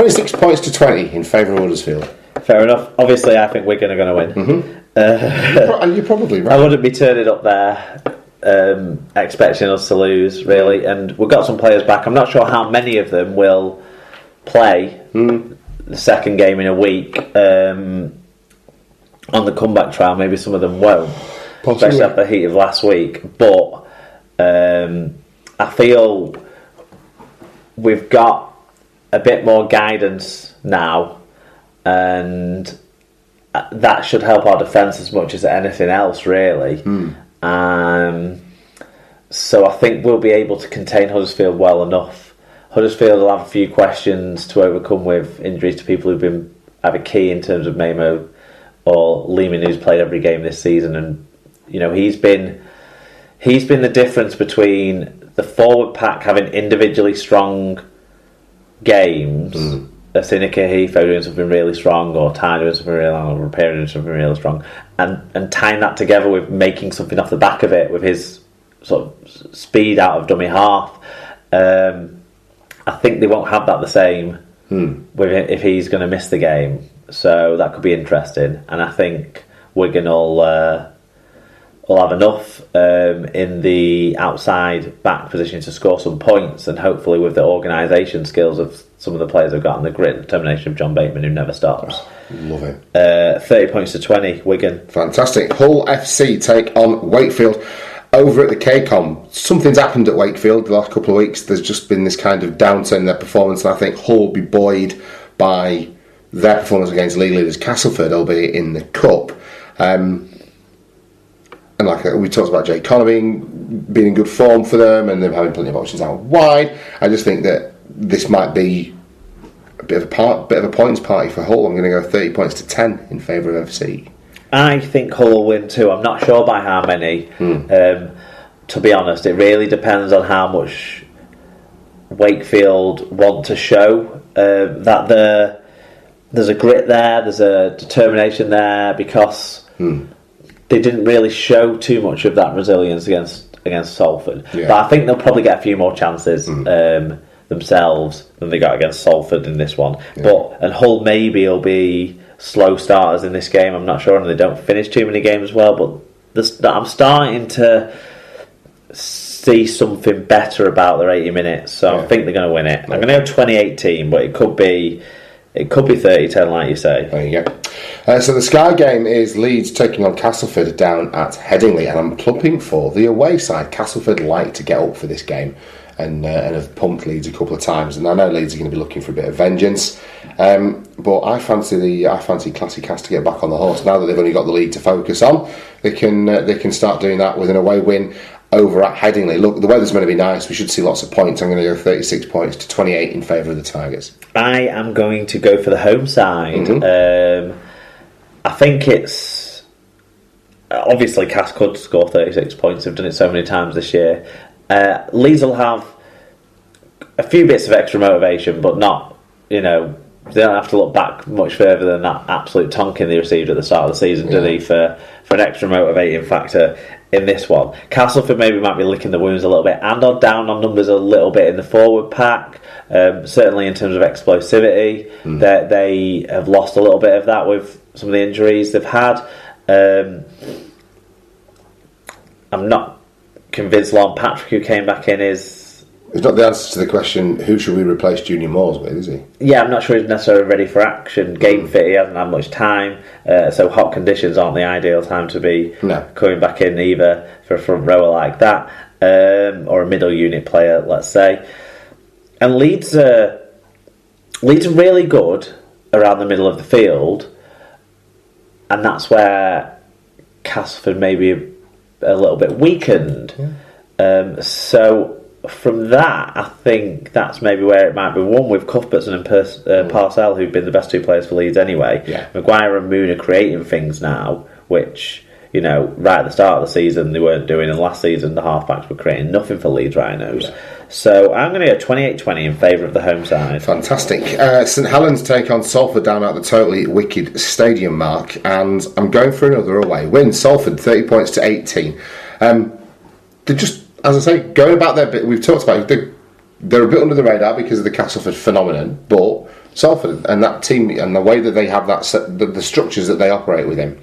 26 points to 20 in favour of Huddersfield. Fair enough. Obviously, I think Wigan are going to win. And you're probably right. I wouldn't be turning up there expecting us to lose, really. And we've got some players back. I'm not sure how many of them will play the second game in a week on the comeback trial. Maybe some of them won't, especially after the heat of last week. But I feel we've got a bit more guidance now, and that should help our defence as much as anything else, really. So I think we'll be able to contain Huddersfield well enough. Huddersfield will have a few questions to overcome with injuries to people who've been either key in terms of Mamo or Lehman, who's played every game this season, and he's been the difference between the forward pack having individually strong games. Sinica Heathrow doing something really strong, or Ty doing something really strong, or Repair doing something really strong, and tying that together with making something off the back of it with his sort of speed out of dummy half. I think they won't have that the same with him if he's going to miss the game, so that could be interesting. And I think Wigan will have enough in the outside back position to score some points, and hopefully with the organisation skills of some of the players who've got, and the grit and determination of John Bateman, who never stops. Love it. 30 points to 20, Wigan. Fantastic. Hull FC take on Wakefield over at the KCOM. Something's happened at Wakefield the last couple of weeks. There's just been this kind of downturn in their performance, and I think Hull will be buoyed by their performance against league leaders Castleford, albeit in the Cup. And like we talked about, Jake Connor being in good form for them, and them having plenty of options out wide. I just think that this might be a bit of a points party for Hull. I'm going to go 30 points to 10 in favour of FC. I think Hull will win too. I'm not sure by how many. To be honest, it really depends on how much Wakefield want to show that there's a grit there, there's a determination there, because they didn't really show too much of that resilience against Salford. But I think they'll probably get a few more chances themselves than they got against Salford in this one. And Hull maybe will be slow starters in this game. I'm not sure, and they don't finish too many games well. But I'm starting to see something better about their 80 minutes. So I think they're going to win it. I'm going to go 2018, but it could be 30-10, like you say. There you go. So the Sky game is Leeds taking on Castleford down at Headingley, and I'm plumping for the away side. Castleford like to get up for this game, and have pumped Leeds a couple of times, and I know Leeds are going to be looking for a bit of vengeance. But I fancy Classy Cast to get back on the horse now that they've only got the league to focus on. They can start doing that with an away win over at Headingley. Look, the weather's going to be nice. We should see lots of points. I'm going to go 36 points to 28 in favour of the Tigers. I am going to go for the home side. I think it's obviously Cass could score 36 points. They've done it so many times this year. Leeds will have a few bits of extra motivation, but not, they don't have to look back much further than that absolute tonking they received at the start of the season, do they, for an extra motivating factor in this one. Castleford maybe might be licking the wounds a little bit, and are down on numbers a little bit in the forward pack, certainly in terms of explosivity. They have lost a little bit of that with some of the injuries they've had. I'm not convinced Lon Patrick, who came back in, is... It's not the answer to the question, who should we replace Junior Moores with, is he? Yeah, I'm not sure he's necessarily ready for action. Game fit, he hasn't had much time, so hot conditions aren't the ideal time to be coming back in either for a front rower like that, or a middle unit player, let's say. And Leeds are really good around the middle of the field, and that's where Castleford may be a little bit weakened. So from that, I think that's maybe where it might be won, with Cuthbertson and Parcell, who've been the best two players for Leeds anyway. Maguire and Moon are creating things now, which, right at the start of the season they weren't doing, and last season the halfbacks were creating nothing for Leeds Rhinos. So I'm going to go 28-20 in favour of the home side. Fantastic. St Helens take on Salford down at the totally wicked stadium, Mark, and I'm going for another away win. Salford 30 points to 18. They're just, as I say, going about their bit. We've talked about it, they're a bit under the radar because of the Castleford phenomenon, but Salford and that team and the way that they have the structures that they operate within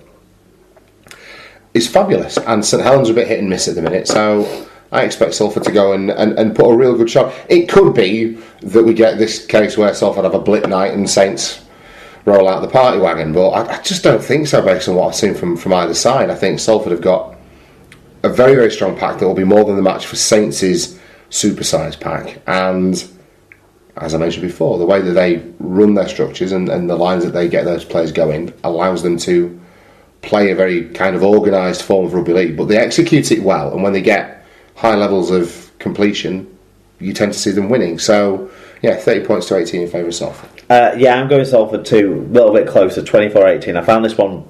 is fabulous. And St Helens are a bit hit and miss at the minute, so I expect Salford to go and put a real good shot. It could be that we get this case where Salford have a blip night and Saints roll out the party wagon, but I just don't think so based on what I've seen from either side. I think Salford have got a very, very strong pack that will be more than the match for Saints' supersized pack. And as I mentioned before, the way that they run their structures and the lines that they get those players going allows them to play a very kind of organised form of rugby league, but they execute it well, and when they get high levels of completion, you tend to see them winning. So, yeah, 30 points to 18 in favour of Salford. Yeah, I'm going Salford too, a little bit closer, 24-18. I found this one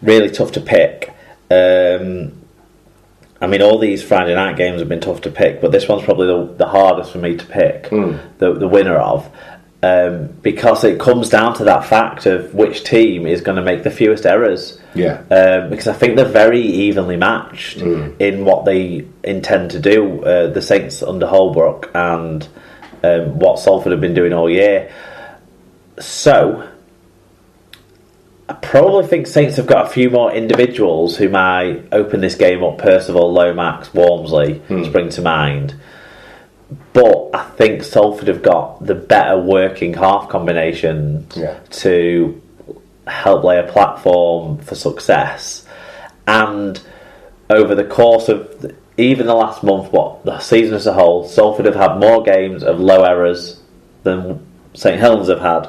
really tough to pick. I mean, all these Friday night games have been tough to pick, but this one's probably the hardest for me to pick, the winner of, because it comes down to that fact of which team is going to make the fewest errors. Yeah. Because I think they're very evenly matched in what they intend to do, the Saints under Holbrook and what Salford have been doing all year. So, I probably think Saints have got a few more individuals who might open this game up. Percival, Lomax, Walmsley spring to mind. But I think Salford have got the better working half combinations to help lay a platform for success. And over the course of even the last month, the season as a whole, Salford have had more games of low errors than St Helens have had.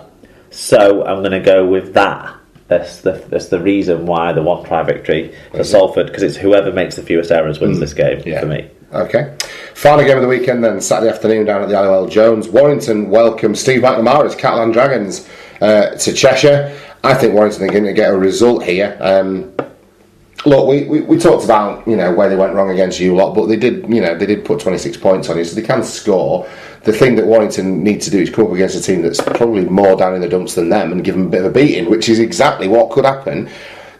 So I'm going to go with that. That's the reason why the one try victory for Salford, because it's whoever makes the fewest errors wins this game for me. Okay. Final game of the weekend then, Saturday afternoon down at the IOL Jones. Warrington welcome Steve McNamara's Catalan Dragons to Cheshire. I think Warrington are going to get a result here. Look, we talked about where they went wrong against you lot, but they did put 26 points on you, so they can score. The thing that Warrington need to do is come up against a team that's probably more down in the dumps than them and give them a bit of a beating, which is exactly what could happen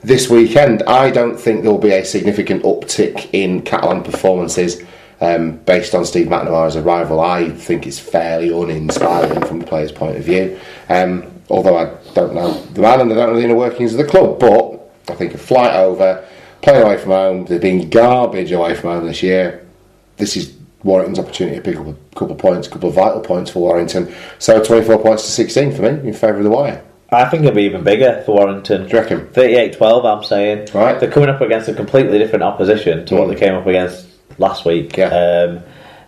this weekend. I don't think there will be a significant uptick in Catalan performances based on Steve McNamara's arrival. I think it's fairly uninspiring from the player's point of view. Although I don't know the man and I don't know the inner workings of the club, but I think a flight over, playing away from home, they've been garbage away from home this year. This is Warrington's opportunity to pick up a couple of points, a couple of vital points for Warrington. So 24 points to 16 for me in favour of the Wire. I think it'll be even bigger for Warrington. Do you reckon? 38-12, I'm saying. Right. They're coming up against a completely different opposition to what they came up against last week. Yeah.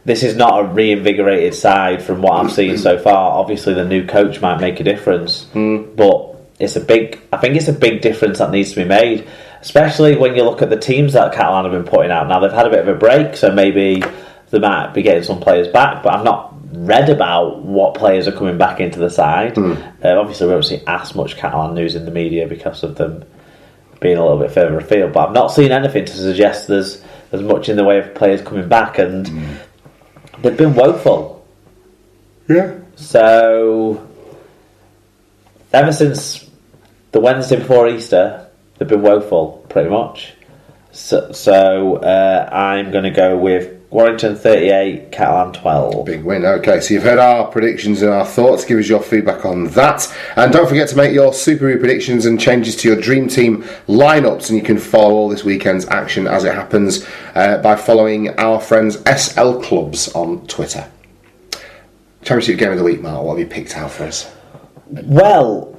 This is not a reinvigorated side from what I've seen so far. Obviously, the new coach might make a difference, but I think it's a big difference that needs to be made, especially when you look at the teams that Catalan have been putting out. Now, they've had a bit of a break, so maybe they might be getting some players back, but I've not read about what players are coming back into the side. Obviously, we don't see as much Catalan news in the media because of them being a little bit further afield, but I've not seen anything to suggest there's much in the way of players coming back, and they've been woeful. Yeah. So, ever since the Wednesday before Easter, they've been woeful, pretty much. So I'm going to go with Warrington 38, Catalan 12. Big win. Okay, so you've heard our predictions and our thoughts. Give us your feedback on that. And don't forget to make your Super Rugby predictions and changes to your Dream Team lineups. And you can follow all this weekend's action as it happens by following our friends SL Clubs on Twitter. Championship game of the week, Mark. What have you picked out for us? Well,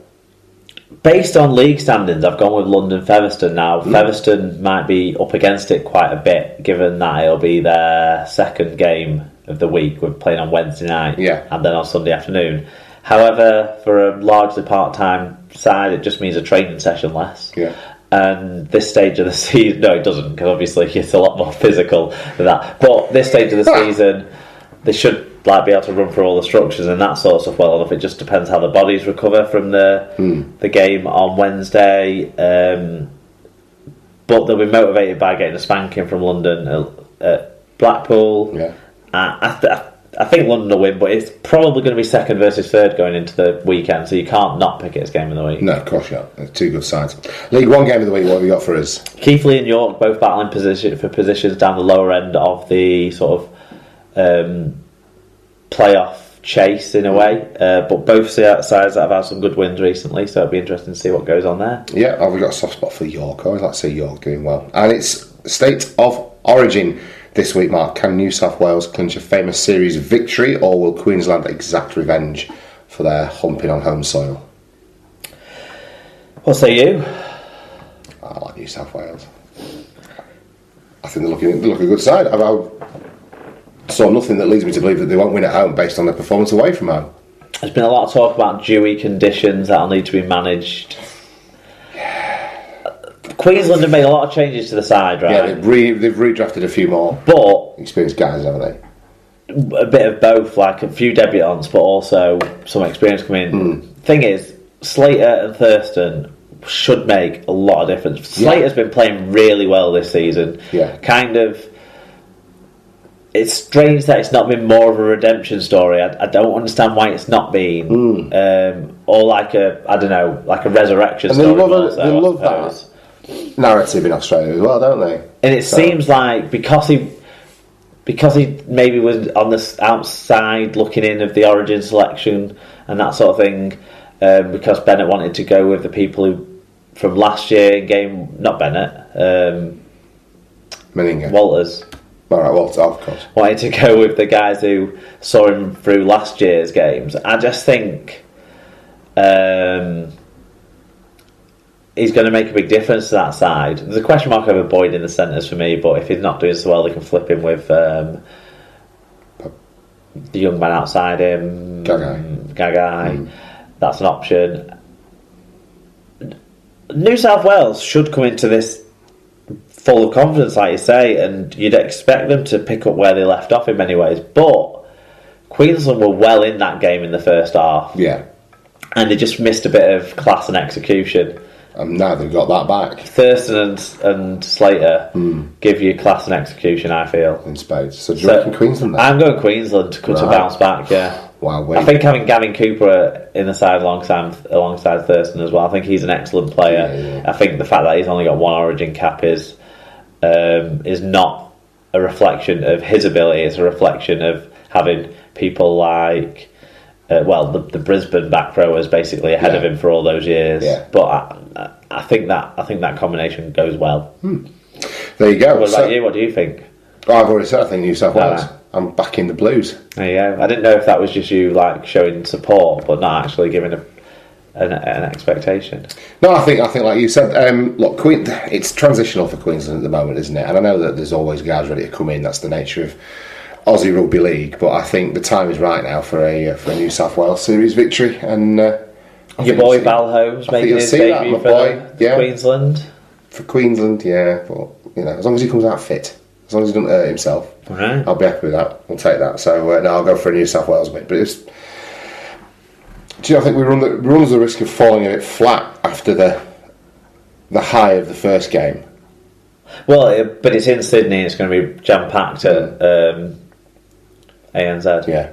based on league standings, I've gone with London Featherstone now. Featherstone might be up against it quite a bit, given that it'll be their second game of the week. We're playing on Wednesday night and then on Sunday afternoon. However, for a largely part-time side, it just means a training session less. Yeah. And this stage of the season... No, it doesn't, because obviously it's a lot more physical than that. But this stage of the season, they should be able to run through all the structures and that sort of stuff well enough. It just depends how the bodies recover from the game on Wednesday. But they'll be motivated by getting a spanking from London at Blackpool. Yeah. I think London will win, but it's probably going to be second versus third going into the weekend, so you can't not pick it as game of the week. No, of course not. They're two good sides. League One game of the week, what have you got for us? Keighley and York both battling positions down the lower end of the sort of playoff chase in a way, but both sides that have had some good wins recently, so it'll be interesting to see what goes on there. Yeah, we've got a soft spot for York. I always like to see York doing well. And it's State of Origin this week, Mark. Can New South Wales clinch a famous series victory, or will Queensland exact revenge for their humping on home soil? What say you? I like New South Wales. I think they look a good side. I saw nothing that leads me to believe that they won't win at home based on their performance away from home. There's been a lot of talk about dewy conditions that'll need to be managed. Queensland have made a lot of changes to the side, right? Yeah, they've redrafted a few more experienced guys, haven't they? A bit of both, like a few debutants, but also some experience coming in. Thing is, Slater and Thurston should make a lot of difference. Slater's been playing really well this season. Yeah. Kind of. It's strange that it's not been more of a redemption story. I don't understand why it's not been. Or like a resurrection story. They love that narrative in Australia as well, don't they? And it seems like because he maybe was on the outside looking in of the Origin selection and that sort of thing, because Bennett wanted to go with the people who from last year game, not Bennett, Meninga. Walters. All right, Walters, of course. Wanted to go with the guys who saw him through last year's games. I just think he's going to make a big difference to that side. There's a question mark over Boyd in the centres for me, but if he's not doing so well, they can flip him with the young man outside him, Gagai. That's an option. New South Wales should come into this full of confidence, like you say, and you'd expect them to pick up where they left off in many ways. But Queensland were well in that game in the first half. Yeah. And they just missed a bit of class and execution. And now they've got that back. Thurston and Slater give you class and execution, I feel. In spades. So do you reckon Queensland then? I'm going Queensland to bounce back, yeah. Wow, I think having Gavin Cooper in the side alongside Thurston as well, I think he's an excellent player. Yeah. I think the fact that he's only got one Origin cap is not a reflection of his ability. It's a reflection of having people like the Brisbane back row was basically ahead of him for all those years. Yeah. But I think that combination goes well. There you go. What about you? What do you think? I've already said I think New South Wales. I'm backing the Blues. There you go. I didn't know if that was just you like showing support, but not actually giving an expectation. No, I think like you said. Look, it's transitional for Queensland at the moment, isn't it? And I know that there's always guys ready to come in. That's the nature of Aussie Rugby League. But I think the time is right now for a New South Wales series victory. And your boy Val Holmes making his debut for Queensland. For Queensland, yeah. But as long as he comes out fit. As long as he doesn't hurt himself, right. I'll be happy with that. We'll take that. So I'll go for a New South Wales win. But I think we run the risk of falling a bit flat after the high of the first game. Well, but it's in Sydney. It's going to be jam packed at ANZ. Yeah.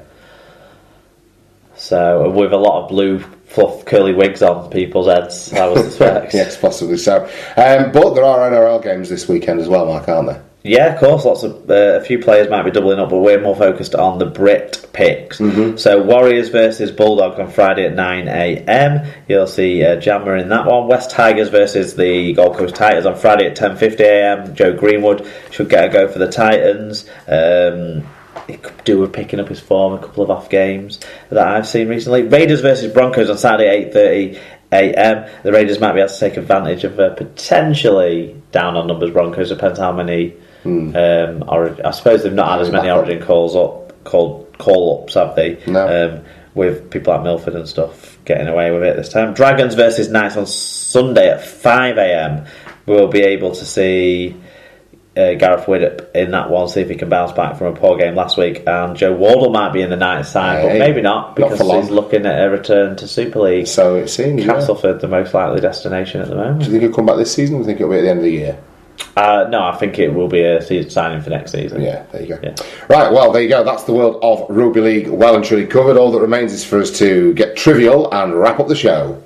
So with a lot of blue fluff curly wigs on people's heads, I would suspect. Yes, possibly so. But there are NRL games this weekend as well, Mark, aren't there? Yeah, of course. Lots of a few players might be doubling up, but we're more focused on the Brit picks. So Warriors versus Bulldogs on Friday at 9 a.m. You'll see Jammer in that one. West Tigers versus the Gold Coast Titans on Friday at 10:50 a.m. Joe Greenwood should get a go for the Titans. He could do with picking up his form, a couple of off games that I've seen recently. Raiders versus Broncos on Saturday 8:30 a.m. The Raiders might be able to take advantage of potentially down on numbers Broncos. Depends how many. I suppose they've not had as many Origin call-ups, have they? No. With people like Milford and stuff getting away with it this time. Dragons versus Knights on Sunday at 5 a.m. We'll be able to see Gareth Widdop in that one, see if he can bounce back from a poor game last week. And Joe Wardle might be in the Knights side, but maybe not, because he's looking at a return to Super League. So it seems. Castleford, the most likely destination at the moment. Do you think he'll come back this season, or do you think it'll be at the end of the year? No, I think it will be a season signing for next season. Yeah, there you go. Yeah. Right, well, there you go. That's the world of Rugby League well and truly covered. All that remains is for us to get trivial and wrap up the show.